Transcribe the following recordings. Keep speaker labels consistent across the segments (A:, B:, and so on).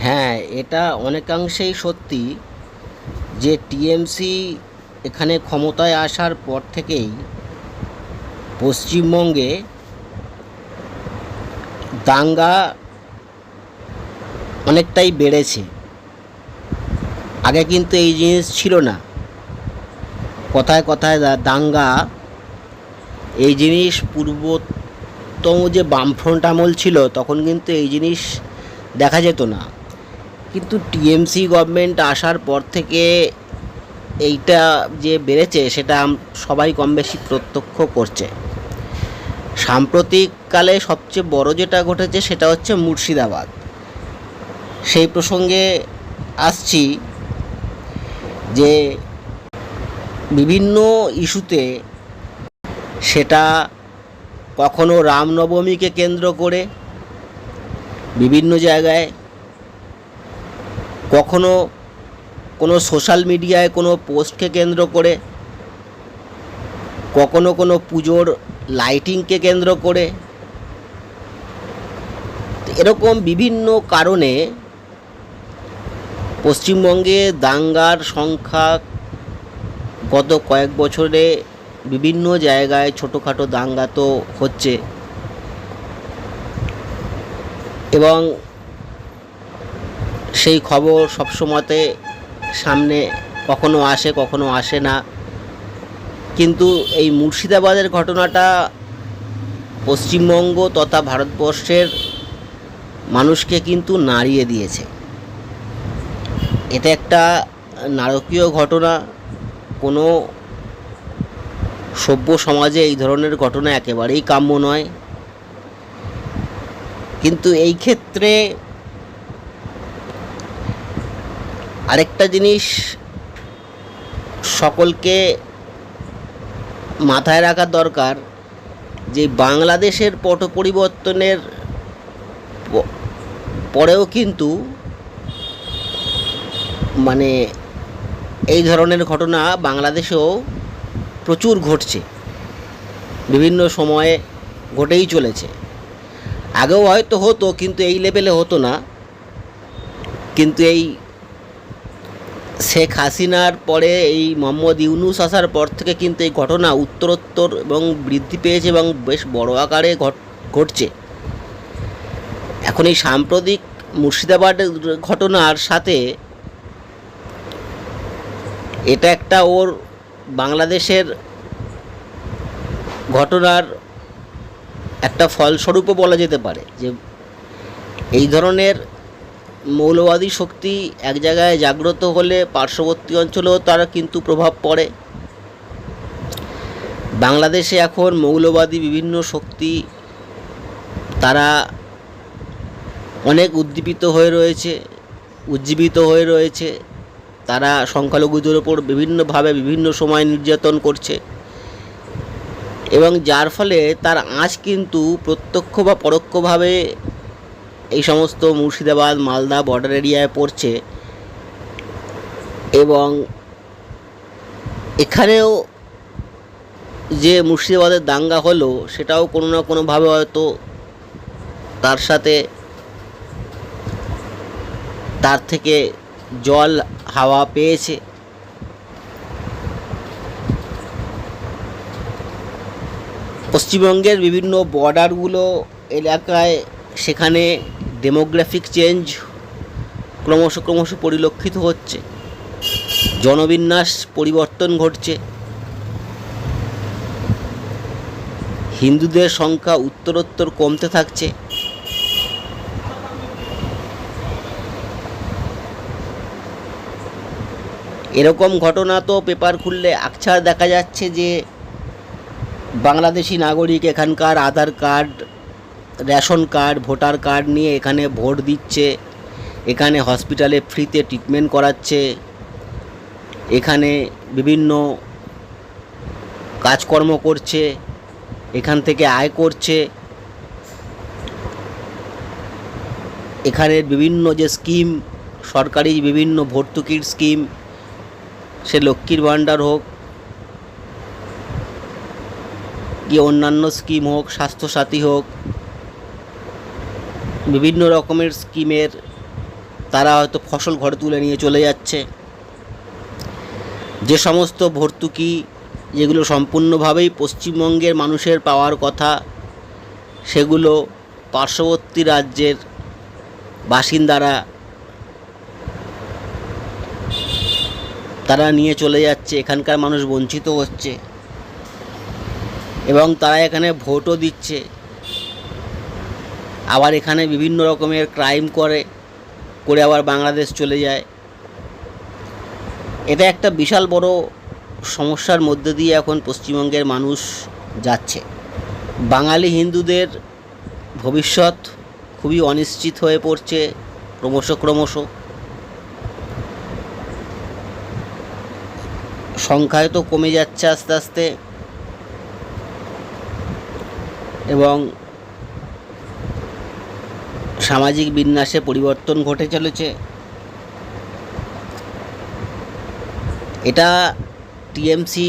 A: হ্যাঁ, এটা অনেকাংশেই সত্যি যে টিএমসি এখানে ক্ষমতায় আসার পর থেকেই পশ্চিমবঙ্গে দাঙ্গা অনেকটাই বেড়েছে। আগে কিন্তু এই জিনিস ছিল না। কথায় কথায় দাঙ্গা এই জিনিস পূর্বতম যে বামফ্রন্ট আমল ছিল তখন কিন্তু এই জিনিস দেখা যেত না। কিন্তু টিএমসি গভর্নমেন্ট আসার পর থেকে এইটা যে বেড়েছে সেটা সবাই কম বেশি প্রত্যক্ষ করছে। সাম্প্রতিককালে সবচেয়ে বড় যেটা ঘটেছে সেটা হচ্ছে মুর্শিদাবাদ। সেই প্রসঙ্গে আসছি যে বিভিন্ন ইস্যুতে, সেটা কখনো রামনবমীকে কেন্দ্র করে বিভিন্ন জায়গায়, কখনো কোনো সোশ্যাল মিডিয়ায় কোনো পোস্টকে কেন্দ্র করে, কখনো কোনো পুজোর লাইটিংকে কেন্দ্র করে, এরকম বিভিন্ন কারণে পশ্চিমবঙ্গে দাঙ্গার সংখ্যা গত কয়েক বছরে বিভিন্ন জায়গায় ছোটোখাটো দাঙ্গা তো হচ্ছে, এবং সেই খবর সবসময়তে সামনে কখনো আসে কখনো আসে না। কিন্তু এই মুর্শিদাবাদের ঘটনাটা পশ্চিমবঙ্গ তথা ভারতবর্ষের মানুষকে কিন্তু নাড়িয়ে দিয়েছে। এটা একটা নারকীয় ঘটনা। কোনো সভ্য সমাজে এই ধরনের ঘটনা একেবারেই কাম্য নয়। কিন্তু এই ক্ষেত্রে আরেকটা জিনিস সকলকে মাথায় রাখা দরকার, যে বাংলাদেশের পট পরিবর্তনের পরেও কিন্তু মানে এই ধরনের ঘটনা বাংলাদেশেও প্রচুর ঘটছে, বিভিন্ন সময়ে ঘটেই চলেছে। আগেও হয়তো হতো কিন্তু এই লেভেলে হতো না। কিন্তু এই শেখ হাসিনার পরে এই মোহাম্মদ ইউনূস আসার পর থেকে কিন্তু এই ঘটনা উত্তরোত্তর এবং বৃদ্ধি পেয়েছে এবং বেশ বড় আকারে ঘটছে। এখন এই সাম্প্রতিক মুর্শিদাবাদের ঘটনার সাথে এটা একটা ওর বাংলাদেশের ঘটনার একটা ফলস্বরূপও বলা যেতে পারে, যে এই ধরনের মৌলবাদী শক্তি এক জায়গায় জাগ্রত হলে পার্শ্ববর্তী অঞ্চলেও তার কিন্তু প্রভাব পড়ে। বাংলাদেশে এখন মৌলবাদী বিভিন্ন শক্তি তারা অনেক উজ্জীবিত হয়ে রয়েছে। তারা সংখ্যালঘুদের ওপর বিভিন্নভাবে বিভিন্ন সময় নির্যাতন করছে, এবং যার ফলে তার আঁচ কিন্তু প্রত্যক্ষ বা পরোক্ষভাবে এই সমস্ত মুর্শিদাবাদ মালদা বর্ডার এরিয়ায় পড়ছে। এবং এখানেও যে মুর্শিদাবাদের দাঙ্গা হলো সেটাও কোনো না কোনোভাবে হয়তো তার সাথে তার থেকে জল হাওয়া পেয়েছে। পশ্চিমবঙ্গের বিভিন্ন বর্ডারগুলো এলাকায় সেখানে ডেমোগ্রাফিক চেঞ্জ ক্রমশ পরিলক্ষিত হচ্ছে, জনবিন্যাস পরিবর্তন ঘটছে, হিন্দুদের সংখ্যা উত্তরোত্তর কমতে থাকছে। এরকম ঘটনা তো পেপার খুললে আকছার দেখা যাচ্ছে যে বাংলাদেশি নাগরিক এখানকার Aadhaar card, ration card, voter card নিয়ে এখানে ভোট দিচ্ছে, এখানে হসপিটালে ফ্রিতে ট্রিটমেন্ট করাচ্ছে, এখানে বিভিন্ন কাজকর্ম করছে, এখান থেকে আয় করছে। এখানের বিভিন্ন যে স্কিম, সরকারি বিভিন্ন ভর্তুকির স্কিম, সে লক্ষ্মীর ভাণ্ডার হোক কি অন্যান্য স্কিম হোক, স্বাস্থ্যসাথী হোক, বিভিন্ন রকমের স্কিমের তারা হয়তো ফসল ঘরে তুলে নিয়ে চলে যাচ্ছে। যে সমস্ত ভর্তুকি যেগুলো সম্পূর্ণভাবেই পশ্চিমবঙ্গের মানুষের পাওয়ার কথা, সেগুলো পার্শ্ববর্তী রাজ্যের বাসিন্দারা তারা নিয়ে চলে যাচ্ছে, এখানকার মানুষ বঞ্চিত হচ্ছে এবং তারা এখানে ভোটও দিচ্ছে, আবার এখানে বিভিন্ন রকমের ক্রাইম করে আবার বাংলাদেশ চলে যায়। এটা একটা বিশাল বড় সমস্যার মধ্যে দিয়ে এখন পশ্চিমবঙ্গের মানুষ যাচ্ছে। বাঙালি হিন্দুদের ভবিষ্যৎ খুবই অনিশ্চিত হয়ে পড়ছে ক্রমশ। সংখ্যায় তো কমে যাচ্ছে আস্তে আস্তে এবং সামাজিক বিন্যাসে পরিবর্তন ঘটে চলেছে। এটা টিএমসি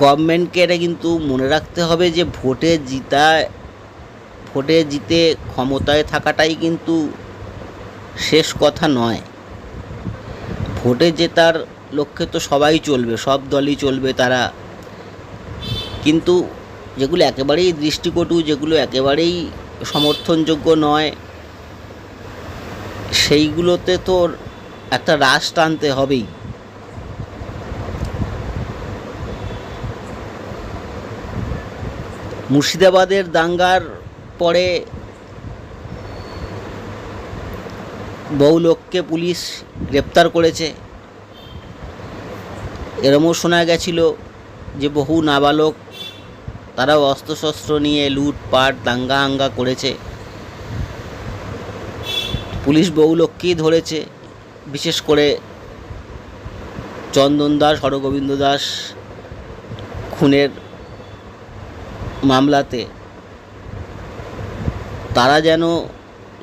A: গভর্নমেন্টকে এটা কিন্তু মনে রাখতে হবে যে ভোটে জিতে ক্ষমতায় থাকাটাই কিন্তু শেষ কথা নয়। ভোটে জেতার লক্ষ্যে তো সবাই চলবে, সব দলই চলবে তারা, কিন্তু যেগুলো একেবারেই দৃষ্টিকটু, যেগুলো একেবারেই সমর্থনযোগ্য নয়, সেইগুলোতে তো একটা রাশ টানতে হবেই। মুর্শিদাবাদের দাঙ্গার পরে বহু লোককে পুলিশ গ্রেপ্তার করেছে। এরমও শোনা গেছিল যে বহু নাবালক তারাও অস্ত্রশস্ত্র নিয়ে লুটপাট দাঙ্গা করেছে। পুলিশ বহু লোককেই ধরেছে, বিশেষ করে চন্দন দাস, হরগোবিন্দ দাস খুনের মামলাতে তারা যেন,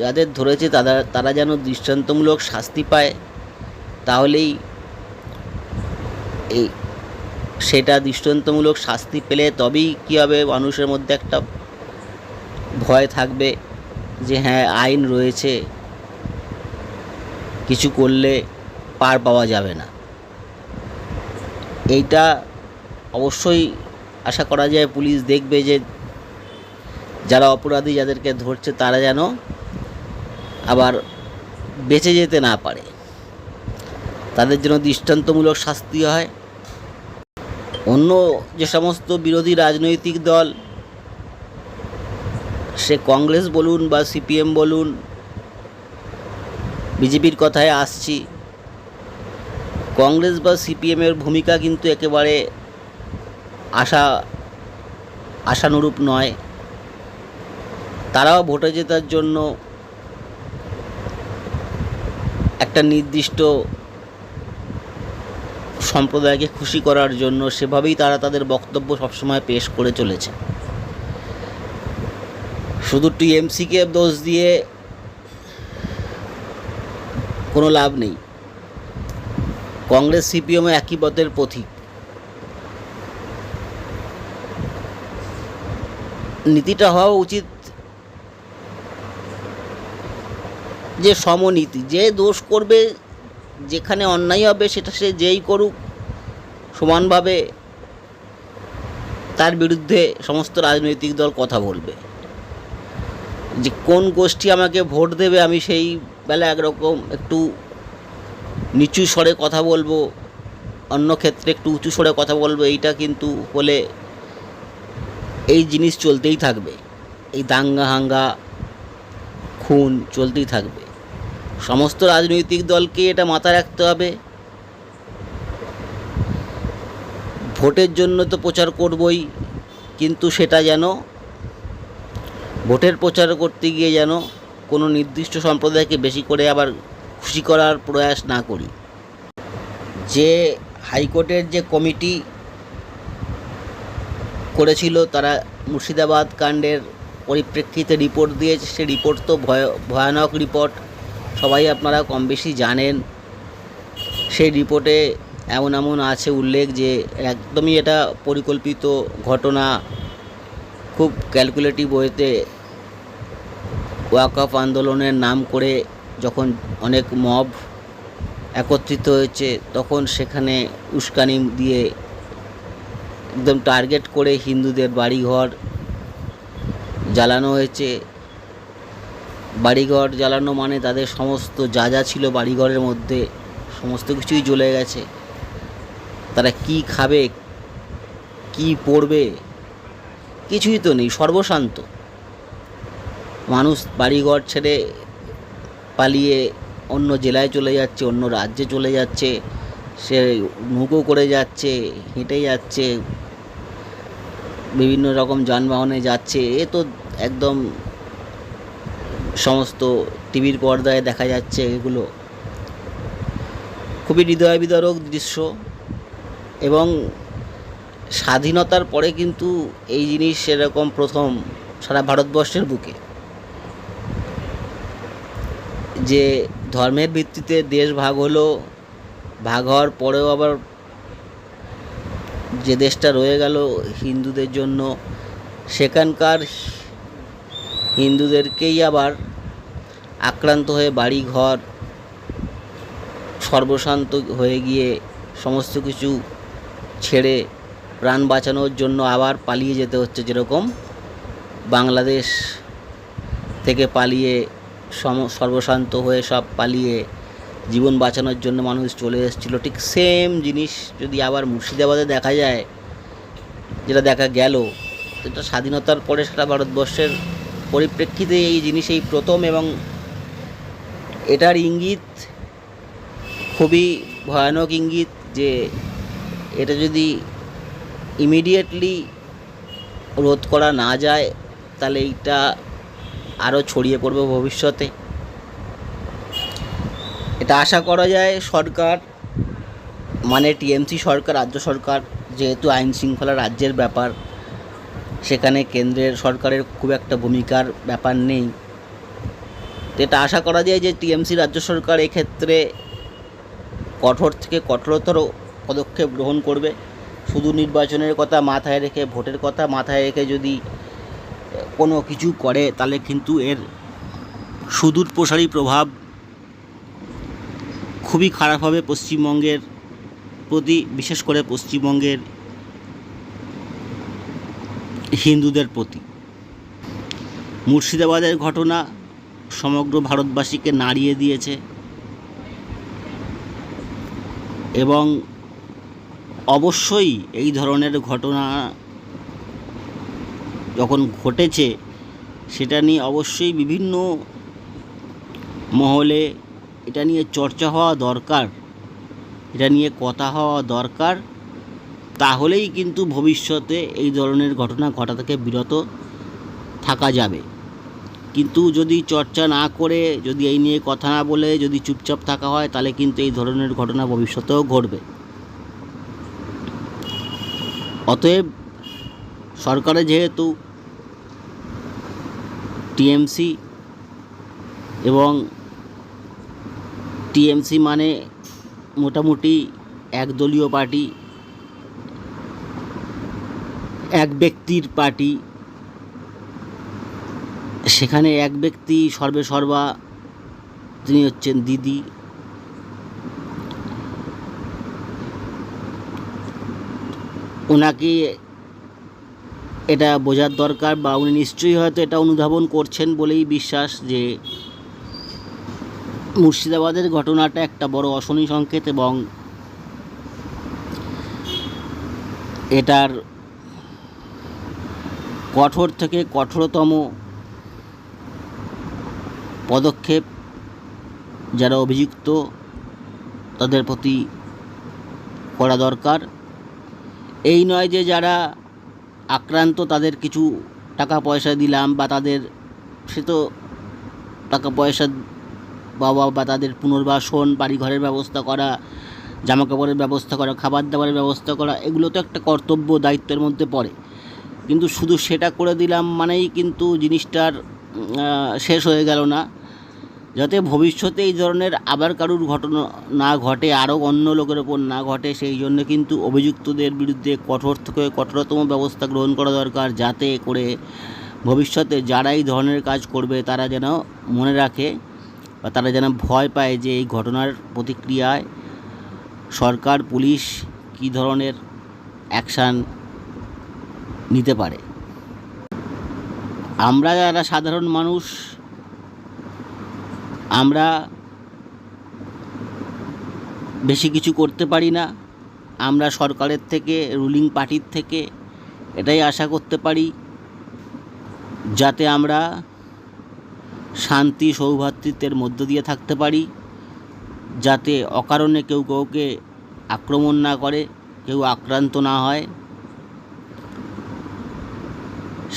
A: যাদের ধরেছে তারা যেন দৃষ্টান্তমূলক শাস্তি পায়, তাহলেই সেটা দৃষ্টান্তমূলক শাস্তি পেলে তবেই কী হবে, মানুষের মধ্যে একটা ভয় থাকবে যে হ্যাঁ আইন রয়েছে, কিছু করলে পার পাওয়া যাবে না। এইটা অবশ্যই আশা করা যায় পুলিশ দেখবে যে যারা অপরাধী, যাদেরকে ধরছে, তারা যেন আবার বেঁচে যেতে না পারে, তাদের জন্য দৃষ্টান্তমূলক শাস্তি হয়। অন্য যে সমস্ত বিরোধী রাজনৈতিক দল, সে কংগ্রেস বলুন বা সিপিএম বলুন, বিজেপির কথায় আসছি, কংগ্রেস বা সিপিএমের ভূমিকা কিন্তু একেবারে আশানুরূপ নয়। তারাও ভোটে জেতার জন্য একটা নির্দিষ্ট সম্প্রদায়কে খুশি করার জন্য সেভাবেই তারা তাদের বক্তব্য সবসময় পেশ করে চলেছে। শুধু টিএমসিকে দোষ দিয়ে কোনো লাভ নেই। কংগ্রেস সিপিএমও একই পথের পথিক। নীতিটা হওয়া উচিত যে সমনীতি, যে দোষ করবে, যেখানে অন্যায় হবে সেটা সে যেই করুক, সমানভাবে তার বিরুদ্ধে সমস্ত রাজনৈতিক দল কথা বলবে। যে কোন গোষ্ঠী আমাকে ভোট দেবে আমি সেই বেলা একরকম একটু নিচু স্বরে কথা বলবো, অন্য ক্ষেত্রে একটু উঁচু স্বরে কথা বলবো, এইটা কিন্তু হলে এই জিনিস চলতেই থাকবে, এই দাঙ্গা হাঙ্গা খুন চলতেই থাকবে। সমস্ত রাজনৈতিক দলকে এটা মাথায় রাখতে হবে। ভোটের জন্য তো প্রচার করবই, কিন্তু সেটা যেন ভোটের প্রচার করতে গিয়ে যেন কোনো নির্দিষ্ট সম্প্রদায়কে বেশি করে আবার খুশি করার প্রয়াস না করি। যে হাইকোর্টের যে কমিটি করেছিল, তারা মুর্শিদাবাদ কাণ্ডের পরিপ্রেক্ষিতে রিপোর্ট দিয়েছে। সে রিপোর্ট তো ভয়ানক রিপোর্ট, সবাই আপনারা কম বেশি জানেন। সেই রিপোর্টে এমন আছে উল্লেখ যে একদমই এটা পরিকল্পিত ঘটনা, খুব ক্যালকুলেটিভ ওয়েতে ওয়াকফ আন্দোলনের নাম করে যখন অনেক মব একত্রিত হয়েছে তখন সেখানে উস্কানি দিয়ে একদম টার্গেট করে হিন্দুদের বাড়িঘর জ্বালানো হয়েছে। বাড়িঘর জ্বালানো মানে তাদের সমস্ত যা যা ছিল বাড়িঘরের মধ্যে সমস্ত কিছুই জ্বলে গেছে। তারা কি খাবে, কি পরবে, কিছুই তো নেই, সর্বশান্ত। মানুষ বাড়িঘর ছেড়ে পালিয়ে অন্য জেলায় চলে যাচ্ছে, অন্য রাজ্যে চলে যাচ্ছে, সে নৌকো করে যাচ্ছে, হেঁটে যাচ্ছে, বিভিন্ন রকম যানবাহনে যাচ্ছে। এ তো একদম সমস্ত টিভির পর্দায় দেখা যাচ্ছে। এগুলো খুবই হৃদয় বিদারক দৃশ্য। এবং স্বাধীনতার পরে কিন্তু এই জিনিস এরকম প্রথম সারা ভারতবর্ষের বুকে, যে ধর্মের ভিত্তিতে দেশ ভাগ হলো। ভাগ হওয়ার পরেও আবার যে দেশটা রয়ে গেল হিন্দুদের জন্য, সেখানকার হিন্দুদেরকেই আবার আক্রান্ত হয়ে বাড়িঘর সর্বশান্ত হয়ে গিয়ে সমস্ত কিছু ছেড়ে প্রাণ বাঁচানোর জন্য আবার পালিয়ে যেতে হচ্ছে। যেরকম বাংলাদেশ থেকে পালিয়ে সর্বশান্ত হয়ে সব পালিয়ে জীবন বাঁচানোর জন্য মানুষ চলে এসেছিলো, ঠিক সেম জিনিস যদি আবার মুর্শিদাবাদে দেখা যায়, যেটা দেখা গেল, এটা স্বাধীনতার পরে সারা ভারতবর্ষের পরিপ্রেক্ষিতে এই জিনিস এই প্রথম। এবং এটার ইঙ্গিত খুবই ভয়ানক ইঙ্গিত, যে এটা যদি ইমিডিয়েটলি রোধ করা না যায় তাহলে এইটা আরও ছড়িয়ে পড়বে ভবিষ্যতে। এটা আশা করা যায় সরকার, মানে টিএমসি সরকার, রাজ্য সরকার, যেহেতু আইন শৃঙ্খলা রাজ্যের ব্যাপার, সেখানে কেন্দ্রের সরকারের খুব একটা ভূমিকার ব্যাপার নেই। এটা আশা করা যায় যে টিএমসি রাজ্য সরকার এক্ষেত্রে কঠোর থেকে কঠোরতর পদক্ষেপ গ্রহণ করবে। শুধু নির্বাচনের কথা মাথায় রেখে, ভোটের কথা মাথায় রেখে যদি কোনো কিছু করে তাহলে কিন্তু এর সুদূর প্রসারী প্রভাব খুবই খারাপ হবে পশ্চিমবঙ্গের প্রতি, বিশেষ করে পশ্চিমবঙ্গের হিন্দুদের প্রতি। মুর্শিদাবাদের ঘটনা সমগ্র ভারতবাসীকে নাড়িয়ে দিয়েছে এবং অবশ্যই এই ধরনের ঘটনা যখন ঘটেছে সেটা নিয়ে অবশ্যই বিভিন্ন মহলে এটা নিয়ে চর্চা হওয়া দরকার, এটা নিয়ে কথা হওয়া দরকার। তাহলেই কিন্তু ভবিষ্যতে এই ধরনের ঘটনা ঘটা থেকে বিরত থাকা যাবে। কিন্তু যদি চর্চা না করে, যদি এই নিয়ে কথা না বলে যদি চুপচাপ থাকা হয়, তাহলে কিন্তু এই ধরনের ঘটনা ভবিষ্যতেও ঘটবে। অতএব সরকারে যেহেতু টিএমসি, এবং টিএমসি মানে মোটামুটি একদলীয় পার্টি, এক ব্যক্তির পার্টি, সেখানে এক ব্যক্তি সর্বে সর্বা, তিনি হচ্ছেন দিদি। ওনাকে এটা বোঝার দরকার, বা উনি নিশ্চয়ই হয়তো এটা অনুধাবন করছেন বলেই বিশ্বাস, যে মুর্শিদাবাদের ঘটনাটা একটা বড় অশনি সংকেত এবং এটার কঠোর থেকে কঠোরতম পদক্ষেপ যারা অভিযুক্ত তাদের প্রতি করা দরকার। এই নয় যে যারা আক্রান্ত তাদের কিছু টাকা পয়সা দিলাম, বা তাদের সে তো টাকা পয়সা পাওয়া, বা তাদের পুনর্বাসন, বাড়িঘরের ব্যবস্থা করা, জামাকাপড়ের ব্যবস্থা করা, খাবার দাবারের ব্যবস্থা করা, এগুলো তো একটা কর্তব্য দায়িত্বের মধ্যে পড়ে। কিন্তু শুধু সেটা করে দিলাম মানেই কিন্তু জিনিসটার শেষ হয়ে গেল না। যাতে ভবিষ্যতে এই ধরনের আবার কারুর ঘটনা না ঘটে, আরও অন্য লোকের ওপর না ঘটে, সেই জন্য কিন্তু অভিযুক্তদের বিরুদ্ধে কঠোর থেকে কঠোরতম ব্যবস্থা গ্রহণ করা দরকার, যাতে করে ভবিষ্যতে যারা এই ধরনের কাজ করবে তারা যেন মনে রাখে বা তারা যেন ভয় পায় যে এই ঘটনার প্রতিক্রিয়ায় সরকার পুলিশ কী ধরনের অ্যাকশান নিতে পারে। আমরা যারা সাধারণ মানুষ, আমরা বেশি কিছু করতে পারি না। আমরা সরকারের থেকে, রুলিং পার্টির থেকে এটাই আশা করতে পারি যাতে আমরা শান্তি সৌভ্রাতৃত্বের মধ্য দিয়ে থাকতে পারি, যাতে অকারণে কেউ কাউকে আক্রমণ না করে, কেউ আক্রান্ত না হয়,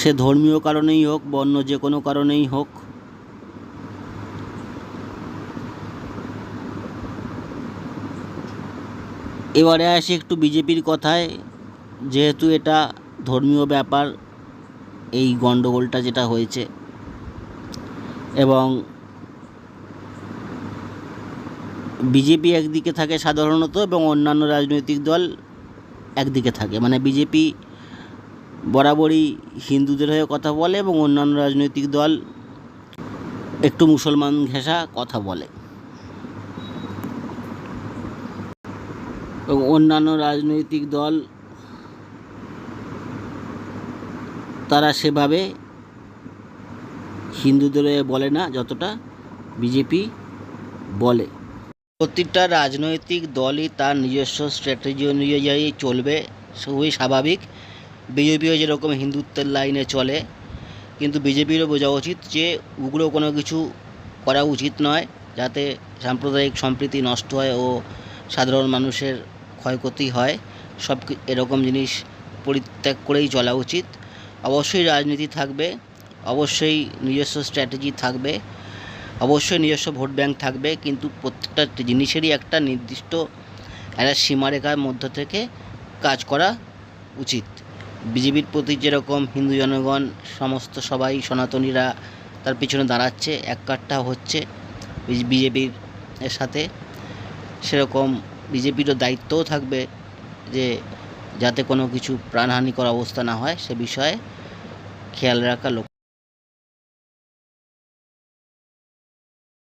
A: সে ধর্মীয় কারণেই হোক বা অন্য যে কোনো কারণেই হোক। এবারে আসি একটু বিজেপির কথায়। যেহেতু এটা ধর্মীয় ব্যাপার, এই গণ্ডগোলটা যেটা হয়েছে, এবং বিজেপি একদিকে থাকে সাধারণত এবং অন্যান্য রাজনৈতিক দল একদিকে থাকে, মানে বিজেপি বরাবরই হিন্দুদের হয়ে কথা বলে এবং অন্যান্য রাজনৈতিক দল একটু মুসলমান ঘেঁষা কথা বলে, এবং অন্যান্য রাজনৈতিক দল তারা সেভাবে হিন্দুদের হয়ে বলে না যতটা বিজেপি বলে। প্রতিটা রাজনৈতিক দলই তার নিজস্ব স্ট্র্যাটেজি অনুযায়ী চলবে, খুবই স্বাভাবিক। বিজেপিও যেরকম হিন্দুত্বের লাইনে চলে, কিন্তু বিজেপিরও বোঝা উচিত যে উগ্র কোনো কিছু করা উচিত নয়, যাতে সাম্প্রদায়িক সম্প্রীতি নষ্ট হয় ও সাধারণ মানুষের ক্ষয়ক্ষতি হয়। এরকম জিনিস পরিত্যাগ করেই চলা উচিত। অবশ্যই রাজনীতি থাকবে, অবশ্যই নিজস্ব স্ট্র্যাটেজি থাকবে, অবশ্যই নিজস্ব ভোট ব্যাংক থাকবে, কিন্তু প্রত্যেকটা জিনিসেরই একটা নির্দিষ্ট একটা সীমারেখার মধ্য থেকে কাজ করা উচিত। বিজেপির প্রতি যেরকম হিন্দু জনগণ সমস্ত সবাই সনাতনীরা তার পিছনে দাঁড়াচ্ছে, এককাট্টা হচ্ছে বিজেপির সাথে, সেরকম বিজেপিরও দায়িত্বও থাকবে যে যাতে কোনো কিছু প্রাণহানিকর অবস্থা না হয় সে বিষয়ে খেয়াল রাখা।